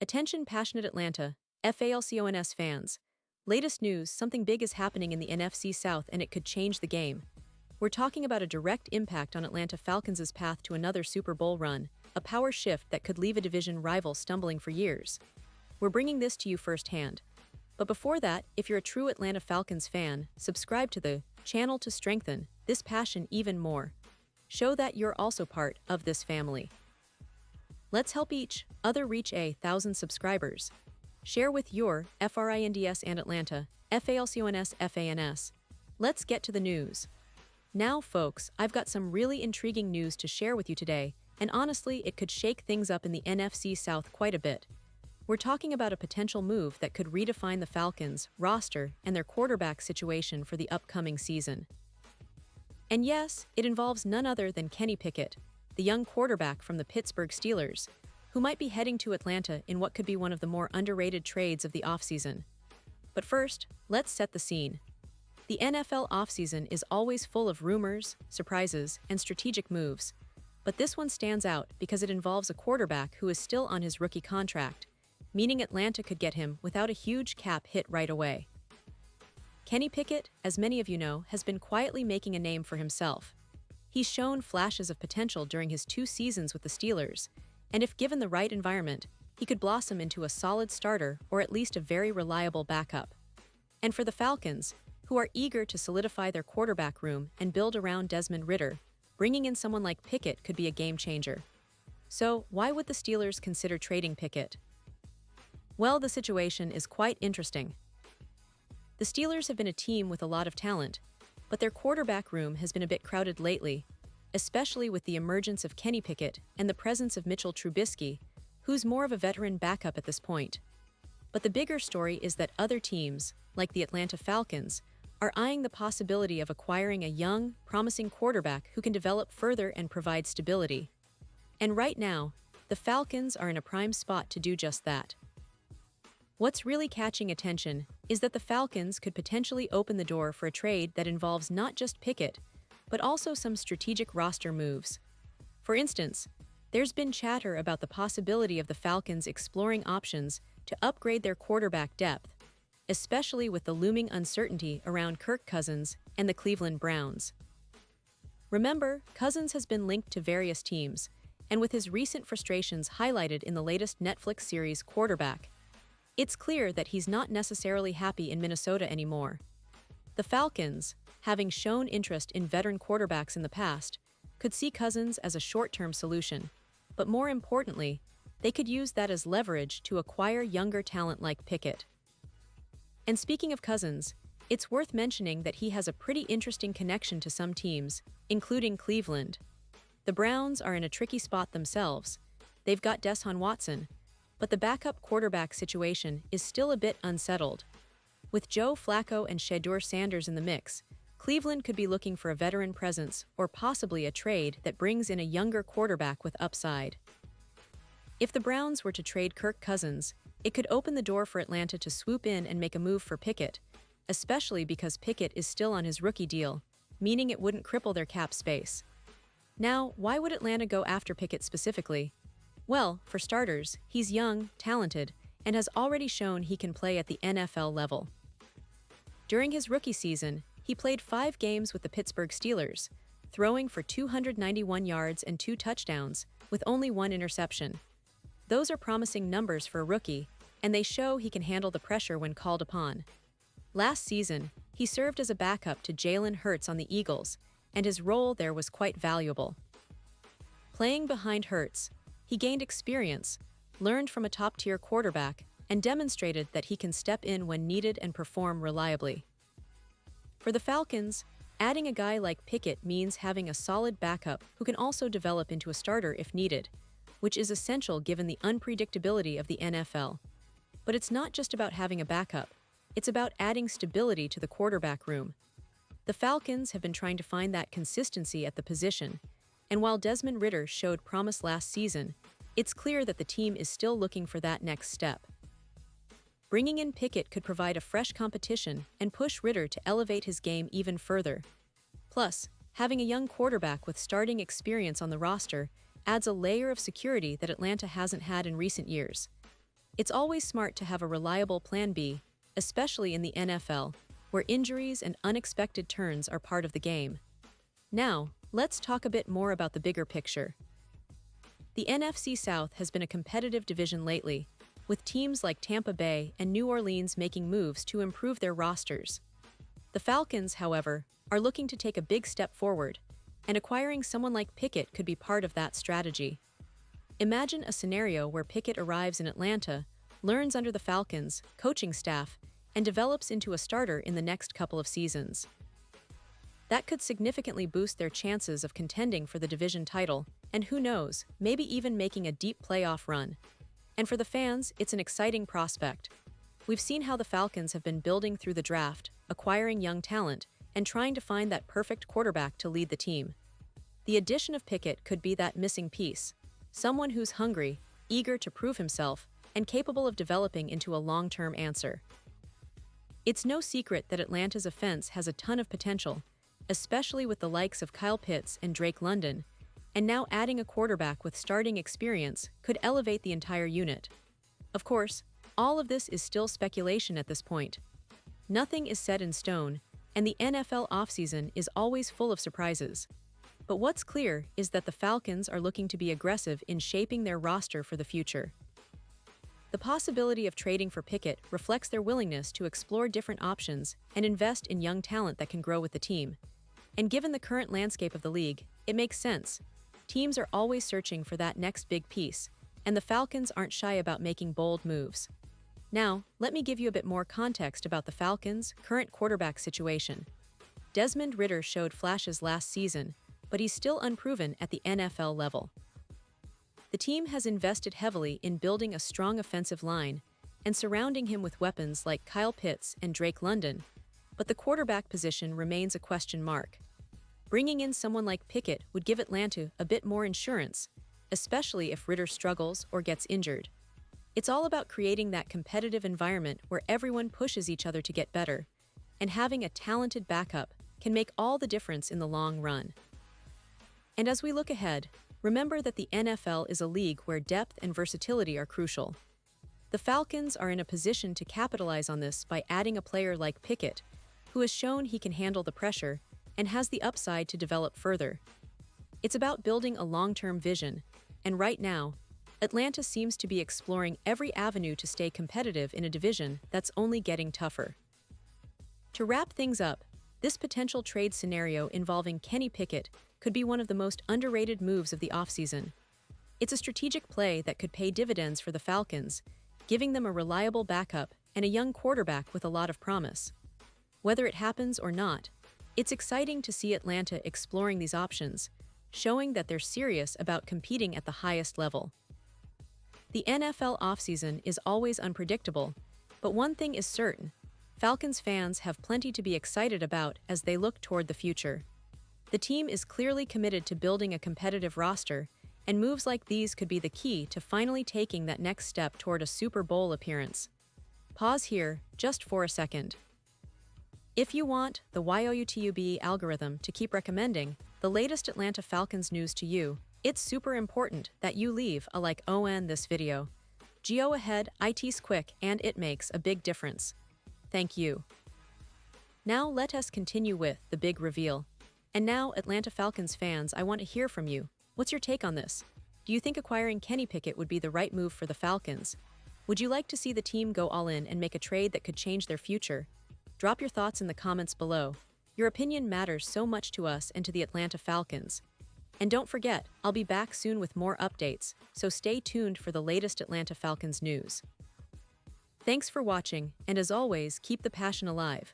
Attention passionate Atlanta, Falcons fans. Latest news, something big is happening in the NFC South and it could change the game. We're talking about a direct impact on Atlanta Falcons' path to another Super Bowl run, a power shift that could leave a division rival stumbling for years. We're bringing this to you firsthand. But before that, if you're a true Atlanta Falcons fan, subscribe to the channel to strengthen this passion even more. Show that you're also part of this family. Let's help each other reach 1,000 subscribers. Share with your FRINDS and Atlanta, FALCONS FANS. Let's get to the news. Now, folks, I've got some really intriguing news to share with you today, and honestly, it could shake things up in the NFC South quite a bit. We're talking about a potential move that could redefine the Falcons' roster and their quarterback situation for the upcoming season. And yes, it involves none other than Kenny Pickett, the young quarterback from the Pittsburgh Steelers, who might be heading to Atlanta in what could be one of the more underrated trades of the offseason. But first, let's set the scene. The NFL offseason is always full of rumors, surprises, and strategic moves, but this one stands out because it involves a quarterback who is still on his rookie contract, meaning Atlanta could get him without a huge cap hit right away. Kenny Pickett, as many of you know, has been quietly making a name for himself. He's shown flashes of potential during his 2 seasons with the Steelers, and if given the right environment, he could blossom into a solid starter or at least a very reliable backup. And for the Falcons, who are eager to solidify their quarterback room and build around Desmond Ridder, bringing in someone like Pickett could be a game changer. So, why would the Steelers consider trading Pickett? Well, the situation is quite interesting. The Steelers have been a team with a lot of talent, but their quarterback room has been a bit crowded lately, especially with the emergence of Kenny Pickett and the presence of Mitchell Trubisky, who's more of a veteran backup at this point. But the bigger story is that other teams, like the Atlanta Falcons, are eyeing the possibility of acquiring a young, promising quarterback who can develop further and provide stability. And right now, the Falcons are in a prime spot to do just that. What's really catching attention is that the Falcons could potentially open the door for a trade that involves not just Pickett, but also some strategic roster moves. For instance, there's been chatter about the possibility of the Falcons exploring options to upgrade their quarterback depth, especially with the looming uncertainty around Kirk Cousins and the Cleveland Browns. Remember, Cousins has been linked to various teams, and with his recent frustrations highlighted in the latest Netflix series Quarterback, it's clear that he's not necessarily happy in Minnesota anymore. The Falcons, having shown interest in veteran quarterbacks in the past, could see Cousins as a short-term solution, but more importantly, they could use that as leverage to acquire younger talent like Pickett. And speaking of Cousins, it's worth mentioning that he has a pretty interesting connection to some teams, including Cleveland. The Browns are in a tricky spot themselves. They've got Deshaun Watson, but the backup quarterback situation is still a bit unsettled. With Joe Flacco and Shedeur Sanders in the mix, Cleveland could be looking for a veteran presence or possibly a trade that brings in a younger quarterback with upside. If the Browns were to trade Kirk Cousins, it could open the door for Atlanta to swoop in and make a move for Pickett, especially because Pickett is still on his rookie deal, meaning it wouldn't cripple their cap space. Now, why would Atlanta go after Pickett specifically? Well, for starters, he's young, talented, and has already shown he can play at the NFL level. During his rookie season, he played 5 games with the Pittsburgh Steelers, throwing for 291 yards and 2 touchdowns, with only 1 interception. Those are promising numbers for a rookie, and they show he can handle the pressure when called upon. Last season, he served as a backup to Jalen Hurts on the Eagles, and his role there was quite valuable. Playing behind Hurts, he gained experience, learned from a top-tier quarterback, and demonstrated that he can step in when needed and perform reliably. For the Falcons, adding a guy like Pickett means having a solid backup who can also develop into a starter if needed, which is essential given the unpredictability of the NFL. But it's not just about having a backup, it's about adding stability to the quarterback room. The Falcons have been trying to find that consistency at the position, and while Desmond Ridder showed promise last season, it's clear that the team is still looking for that next step. Bringing in Pickett could provide a fresh competition and push Ridder to elevate his game even further. Plus, having a young quarterback with starting experience on the roster adds a layer of security that Atlanta hasn't had in recent years. It's always smart to have a reliable plan B, especially in the NFL, where injuries and unexpected turns are part of the game. Now, let's talk a bit more about the bigger picture. The NFC South has been a competitive division lately, with teams like Tampa Bay and New Orleans making moves to improve their rosters. The Falcons, however, are looking to take a big step forward, and acquiring someone like Pickett could be part of that strategy. Imagine a scenario where Pickett arrives in Atlanta, learns under the Falcons' coaching staff, and develops into a starter in the next couple of seasons. That could significantly boost their chances of contending for the division title, and who knows, maybe even making a deep playoff run. And for the fans, it's an exciting prospect. We've seen how the Falcons have been building through the draft, acquiring young talent, and trying to find that perfect quarterback to lead the team. The addition of Pickett could be that missing piece, someone who's hungry, eager to prove himself, and capable of developing into a long-term answer. It's no secret that Atlanta's offense has a ton of potential, especially with the likes of Kyle Pitts and Drake London, and now adding a quarterback with starting experience could elevate the entire unit. Of course, all of this is still speculation at this point. Nothing is set in stone, and the NFL offseason is always full of surprises. But what's clear is that the Falcons are looking to be aggressive in shaping their roster for the future. The possibility of trading for Pickett reflects their willingness to explore different options and invest in young talent that can grow with the team. And given the current landscape of the league, it makes sense. Teams are always searching for that next big piece, and the Falcons aren't shy about making bold moves. Now, let me give you a bit more context about the Falcons' current quarterback situation. Desmond Ridder showed flashes last season, but he's still unproven at the NFL level. The team has invested heavily in building a strong offensive line and surrounding him with weapons like Kyle Pitts and Drake London, but the quarterback position remains a question mark. Bringing in someone like Pickett would give Atlanta a bit more insurance, especially if Ridder struggles or gets injured. It's all about creating that competitive environment where everyone pushes each other to get better, and having a talented backup can make all the difference in the long run. And as we look ahead, remember that the NFL is a league where depth and versatility are crucial. The Falcons are in a position to capitalize on this by adding a player like Pickett, who has shown he can handle the pressure and has the upside to develop further. It's about building a long-term vision, and right now, Atlanta seems to be exploring every avenue to stay competitive in a division that's only getting tougher. To wrap things up, this potential trade scenario involving Kenny Pickett could be one of the most underrated moves of the offseason. It's a strategic play that could pay dividends for the Falcons, giving them a reliable backup and a young quarterback with a lot of promise. Whether it happens or not, it's exciting to see Atlanta exploring these options, showing that they're serious about competing at the highest level. The NFL offseason is always unpredictable, but one thing is certain: Falcons fans have plenty to be excited about as they look toward the future. The team is clearly committed to building a competitive roster, and moves like these could be the key to finally taking that next step toward a Super Bowl appearance. Pause here, just for a second. If you want the YouTube algorithm to keep recommending the latest Atlanta Falcons news to you, it's super important that you leave a like on this video. Go ahead, it's quick and it makes a big difference. Thank you. Now let us continue with the big reveal. And now, Atlanta Falcons fans, I want to hear from you. What's your take on this? Do you think acquiring Kenny Pickett would be the right move for the Falcons? Would you like to see the team go all in and make a trade that could change their future? Drop your thoughts in the comments below. Your opinion matters so much to us and to the Atlanta Falcons. And don't forget, I'll be back soon with more updates, so stay tuned for the latest Atlanta Falcons news. Thanks for watching, and as always, keep the passion alive.